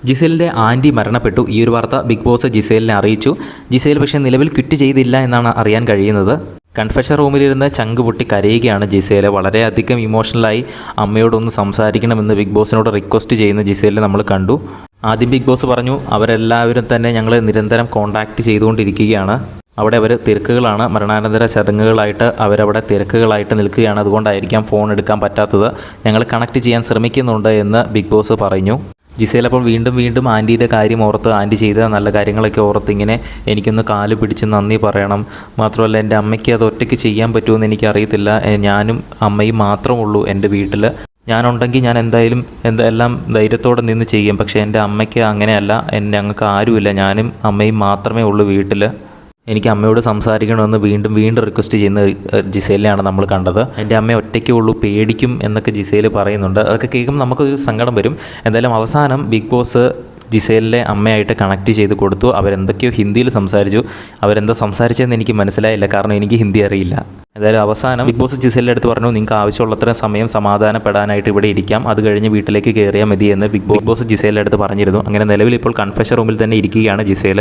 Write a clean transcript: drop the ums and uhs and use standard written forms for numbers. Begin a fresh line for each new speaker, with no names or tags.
ജിസേലിൻ്റെ anti മരണപ്പെട്ടു. ഈ ഒരു വാർത്ത ബിഗ് ബോസ് ജിസേലിനെ അറിയിച്ചു. ജിസേൽ പക്ഷേ നിലവിൽ ക്വിറ്റ് ചെയ്തില്ല എന്നാണ് അറിയാൻ കഴിയുന്നത്. കൺഫെഷൻ റൂമിലിരുന്ന് ചങ്ക് പൊട്ടി കരയുകയാണ് ജിസേൽ. വളരെയധികം ഇമോഷണലായി അമ്മയോടൊന്ന് സംസാരിക്കണമെന്ന് ബിഗ് ബോസിനോട് റിക്വസ്റ്റ് ചെയ്യുന്ന ജിസേലിനെ നമ്മൾ കണ്ടു. ആദ്യം ബിഗ് ബോസ് പറഞ്ഞു അവരെല്ലാവരും തന്നെ ഞങ്ങൾ നിരന്തരം കോൺടാക്റ്റ് ചെയ്തുകൊണ്ടിരിക്കുകയാണ്. അവിടെ അവർ തിരക്കുകളാണ്, മരണാനന്തര ചടങ്ങുകളായിട്ട് അവരവിടെ തിരക്കുകളായിട്ട് നിൽക്കുകയാണ്, അതുകൊണ്ടായിരിക്കാം ഫോൺ എടുക്കാൻ പറ്റാത്തത്, ഞങ്ങൾ കണക്ട് ചെയ്യാൻ ശ്രമിക്കുന്നുണ്ട് എന്ന് ബിഗ് ബോസ് പറഞ്ഞു. ജിസേൽ അപ്പോൾ വീണ്ടും ആൻറ്റിയുടെ കാര്യം ഓർത്ത്, ആൻറ്റി ചെയ്ത നല്ല കാര്യങ്ങളൊക്കെ ഓർത്ത് ഇങ്ങനെ എനിക്കൊന്ന് കാല് പിടിച്ച് നന്ദി പറയണം, മാത്രമല്ല എൻ്റെ അമ്മയ്ക്ക് അത് ഒറ്റയ്ക്ക് ചെയ്യാൻ പറ്റുമെന്ന് എനിക്കറിയത്തില്ല, ഞാനും അമ്മയും മാത്രമുള്ളൂ എൻ്റെ വീട്ടിൽ, ഞാനുണ്ടെങ്കിൽ ഞാൻ എല്ലാം ധൈര്യത്തോടെ നിന്ന് ചെയ്യും, പക്ഷേ എൻ്റെ അമ്മയ്ക്ക് അങ്ങനെയല്ല, ഞങ്ങൾക്ക് ആരുമില്ല, ഞാനും അമ്മയും മാത്രമേ ഉള്ളൂ വീട്ടിൽ, എനിക്ക് അമ്മയോട് സംസാരിക്കണമെന്ന് വീണ്ടും റിക്വസ്റ്റ് ചെയ്യുന്ന ജിസേലിനെയാണ് നമ്മൾ കണ്ടത്. എൻ്റെ അമ്മ ഒറ്റയ്ക്കേ ഉള്ളൂ, പേടിക്കും എന്നൊക്കെ ജിസേൽ പറയുന്നുണ്ട്. അതൊക്കെ കേൾക്കുമ്പോൾ നമുക്കൊരു സങ്കടം വരും. എന്തായാലും അവസാനം ബിഗ് ബോസ് ജിസേലിനെ അമ്മയായിട്ട് കണക്ട് ചെയ്ത് കൊടുത്തു. അവരെന്തൊക്കെയോ ഹിന്ദിയിൽ സംസാരിച്ചു. അവരെന്താ സംസാരിച്ചതെന്ന് എനിക്ക് മനസ്സിലായില്ല, കാരണം എനിക്ക് ഹിന്ദി അറിയില്ല. എന്തായാലും അവസാനം ബിഗ് ബോസ് ജിസേലിൻ്റെ അടുത്ത് പറഞ്ഞു നിങ്ങൾക്ക് ആവശ്യമുള്ളത്ര സമയം സമാധാനപ്പെടാനായിട്ട് ഇവിടെ ഇരിക്കാം, അത് കഴിഞ്ഞ് വീട്ടിലേക്ക് കയറിയാൽ മതി എന്ന് ബിഗ് ബോസ് ജിസേലിൻ്റെ അടുത്ത് പറഞ്ഞിരുന്നു. അങ്ങനെ നിലവിൽ ഇപ്പോൾ കൺഫെഷൻ റൂമിൽ തന്നെ ഇരിക്കുകയാണ് ജിസേൽ.